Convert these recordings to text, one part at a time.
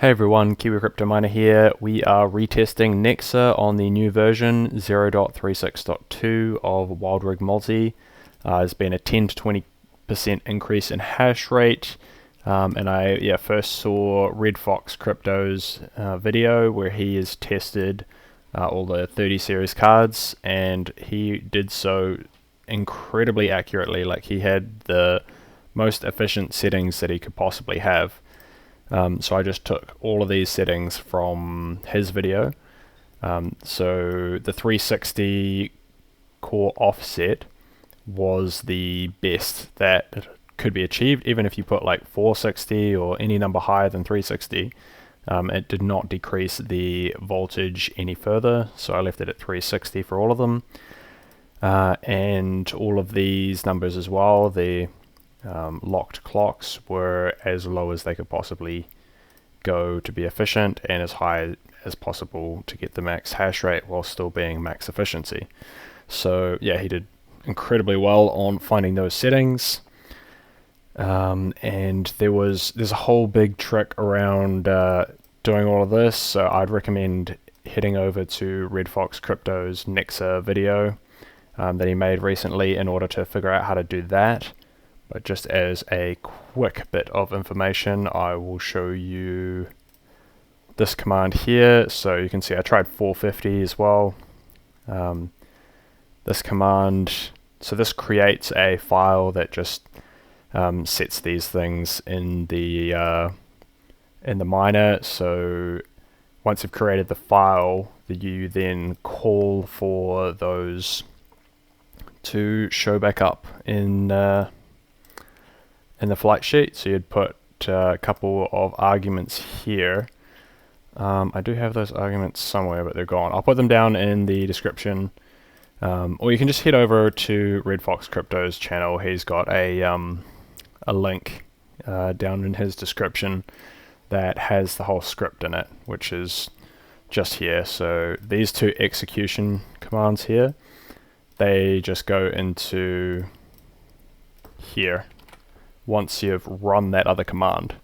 Hey everyone, Kiwi Crypto Miner here. We are retesting NEXA on the new version 0.36.2 of WildRigMulti. There's been a 10 to 20% increase in hash rate, and I first saw Red Fox Crypto's video where he has tested all the 30 series cards, and he did so incredibly accurately. Like, he had the most efficient settings that he could possibly have. So I just took all of these settings from his video. So the 360 core offset was the best that could be achieved. Even if you put like 460 or any number higher than 360, it did not decrease the voltage any further. So I left it at 360 for all of them. And all of these numbers as well, the locked clocks were as low as they could possibly go to be efficient, and as high as possible to get the max hash rate while still being max efficiency. So yeah, he did incredibly well on finding those settings. And there's a whole big trick around doing all of this, so I'd recommend heading over to Red Fox Crypto's NEXA video that he made recently in order to figure out how to do that. But just as a quick bit of information, I will show you this command here. So you can see I tried 450 as well. This command, so this creates a file that just sets these things in the miner. So once you've created the file, you then call for those to show back up in the flight sheet. So you'd put a couple of arguments here. I do have those arguments somewhere, but they're gone. I'll put them down in the description, or you can just head over to Red Fox Crypto's channel. He's got a link down in his description that has the whole script in it, which is just here. So these two execution commands here, they just go into here once you've run that other command.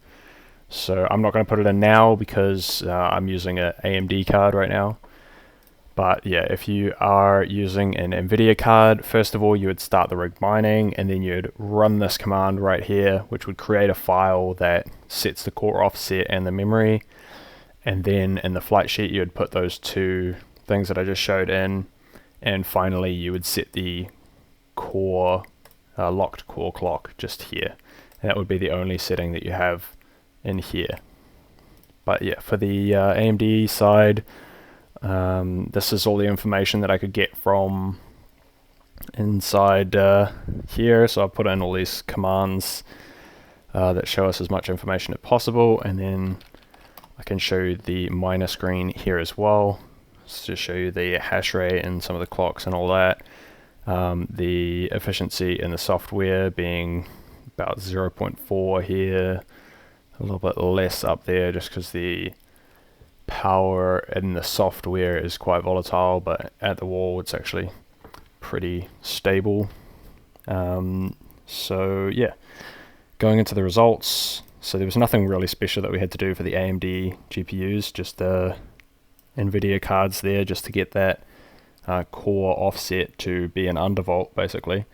So I'm not going to put it in now because I'm using an AMD card right now. But yeah, if you are using an NVIDIA card, first of all you would start the rig mining, and then you'd run this command right here, which would create a file that sets the core offset and the memory. And then in the flight sheet you would put those two things that I just showed in, and finally you would set the core locked core clock just here. And that would be the only setting that you have in here. But yeah, for the AMD side, this is all the information that I could get from inside here. So I'll put in all these commands that show us as much information as possible, and then I can show you the miner screen here as well, to show you the hash rate and some of the clocks and all that. The efficiency in the software being about 0.4 here, a little bit less up there just because the power in the software is quite volatile, but at the wall it's actually pretty stable. So yeah, going into the results, so there was nothing really special that we had to do for the AMD GPUs, just the NVIDIA cards there just to get that core offset to be an undervolt basically.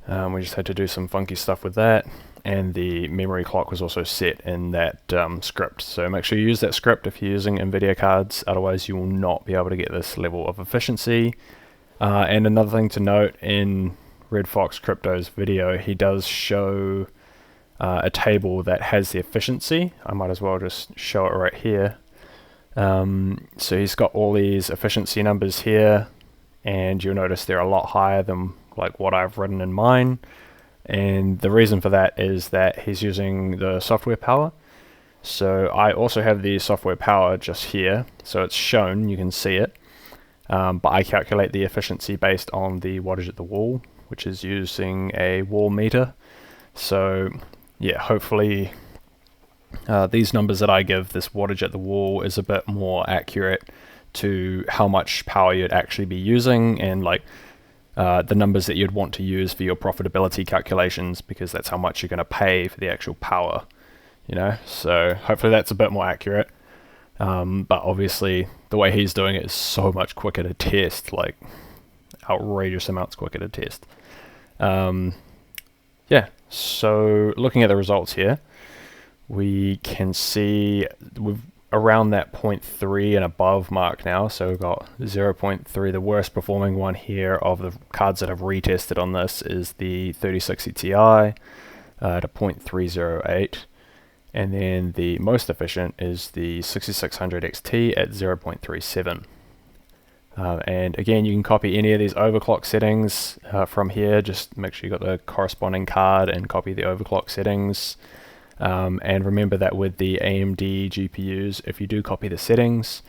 We just had to do some funky stuff with that, and the memory clock was also set in that script. So make sure you use that script if you're using NVIDIA cards, otherwise you will not be able to get this level of efficiency. And another thing to note, in Red Fox Crypto's video, he does show a table that has the efficiency. I might as well just show it right here. So he's got all these efficiency numbers here, and you'll notice they're a lot higher than like what I've written in mine. And the reason for that is that he's using the software power. So I also have the software power just here, so it's shown, you can see it. But I calculate the efficiency based on the wattage at the wall, which is using a wall meter. So yeah, hopefully these numbers that I give, this wattage at the wall, is a bit more accurate to how much power you'd actually be using, and like the numbers that you'd want to use for your profitability calculations, because that's how much you're going to pay for the actual power you know, so hopefully that's a bit more accurate. But obviously the way he's doing it is so much quicker to test, like outrageous amounts quicker to test. Yeah, so looking at the results here, we can see we've around that 0.3 and above mark now. So we've got 0.3. The worst performing one here of the cards that I've retested on this is the 3060 Ti at a 0.308. And then the most efficient is the 6600 XT at 0.37. And again, you can copy any of these overclock settings from here. Just make sure you got the corresponding card and copy the overclock settings. And remember that with the AMD GPUs, if you do copy the settings,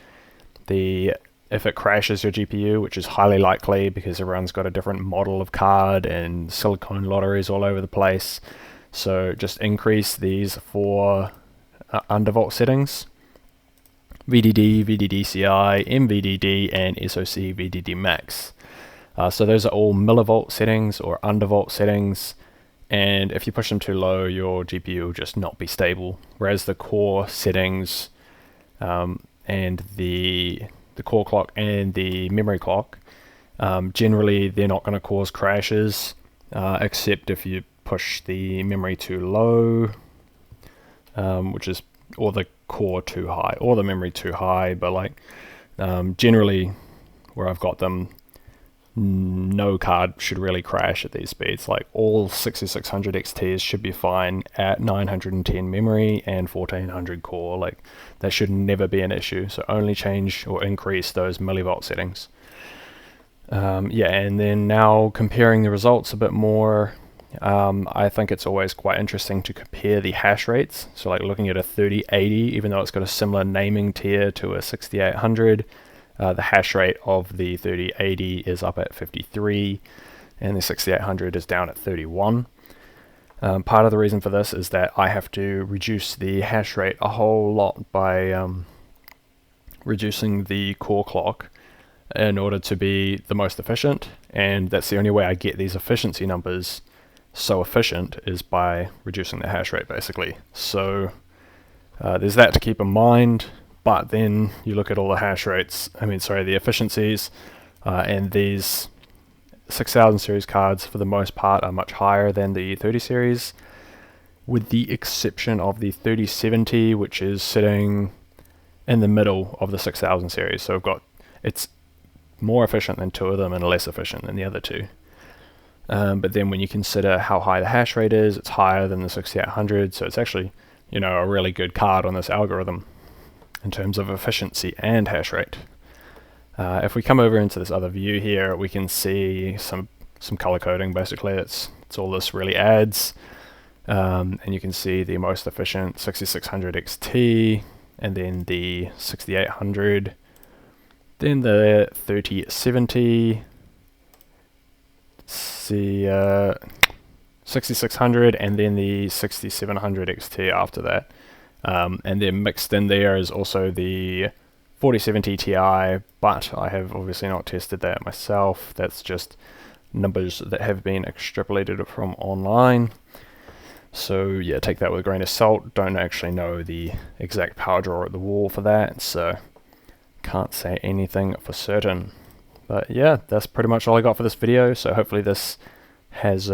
if it crashes your GPU, which is highly likely because everyone's got a different model of card and silicone lotteries all over the place, so just increase these for undervolt settings: VDD, VDDCI, MVDD, and SoC VDD max. So those are all millivolt settings or undervolt settings. And if you push them too low, your GPU will just not be stable. Whereas the core settings and the core clock and the memory clock, generally they're not going to cause crashes, except if you push the memory too low, or the core too high, or the memory too high. But like generally, where I've got them, no card should really crash at these speeds. Like all 6600 XTs should be fine at 910 memory and 1400 core. Like that should never be an issue. So only change or increase those millivolt settings. Yeah, and then now comparing the results a bit more, I think it's always quite interesting to compare the hash rates. So like looking at a 3080, even though it's got a similar naming tier to a 6800, the hash rate of the 3080 is up at 53 and the 6800 is down at 31. Part of the reason for this is that I have to reduce the hash rate a whole lot by reducing the core clock in order to be the most efficient, and that's the only way I get these efficiency numbers so efficient is by reducing the hash rate, basically. So there's that to keep in mind. But then you look at all the hash rates, the efficiencies, and these 6000 series cards for the most part are much higher than the 30 series, with the exception of the 3070, which is sitting in the middle of the 6000 series. So it's more efficient than two of them and less efficient than the other two. But then when you consider how high the hash rate is, it's higher than the 6800, so it's actually, a really good card on this algorithm in terms of efficiency and hash rate. If we come over into this other view here, we can see some color coding. Basically, it's all this really adds, and you can see the most efficient 6600 XT, and then the 6800, then the 3070, the 6600, and then the 6700 XT after that. And then mixed in there is also the 4070 Ti, but I have obviously not tested that myself. That's just numbers that have been extrapolated from online. So yeah, take that with a grain of salt. Don't actually know the exact power draw at the wall for that, so can't say anything for certain. But yeah, that's pretty much all I got for this video. So hopefully this has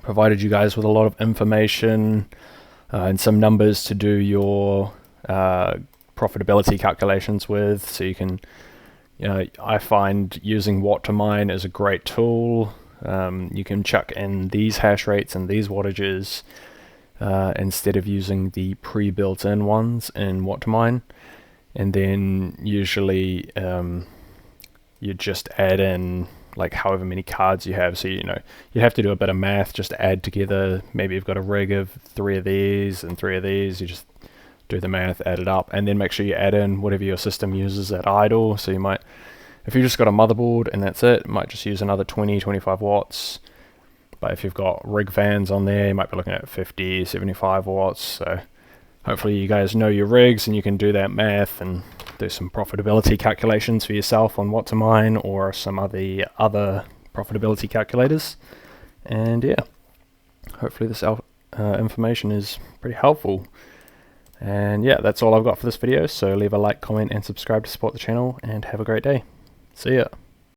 provided you guys with a lot of information and some numbers to do your profitability calculations with. So you can, I find using watt to mine is a great tool. You can chuck in these hash rates and these wattages instead of using the pre-built in ones in watt to mine. And then usually you just add in like however many cards you have. So, you have to do a bit of math just to add together. Maybe you've got a rig of 3 of these and 3 of these. You just do the math, add it up, and then make sure you add in whatever your system uses at idle. So you might, if you just got a motherboard and that's it, you might just use another 20-25 watts. But if you've got rig fans on there, you might be looking at 50-75 watts. So hopefully you guys know your rigs and you can do that math and do some profitability calculations for yourself on what to mine or some of the other profitability calculators. And yeah, hopefully this information is pretty helpful. And yeah, that's all I've got for this video, so leave a like, comment and subscribe to support the channel, and have a great day. See ya.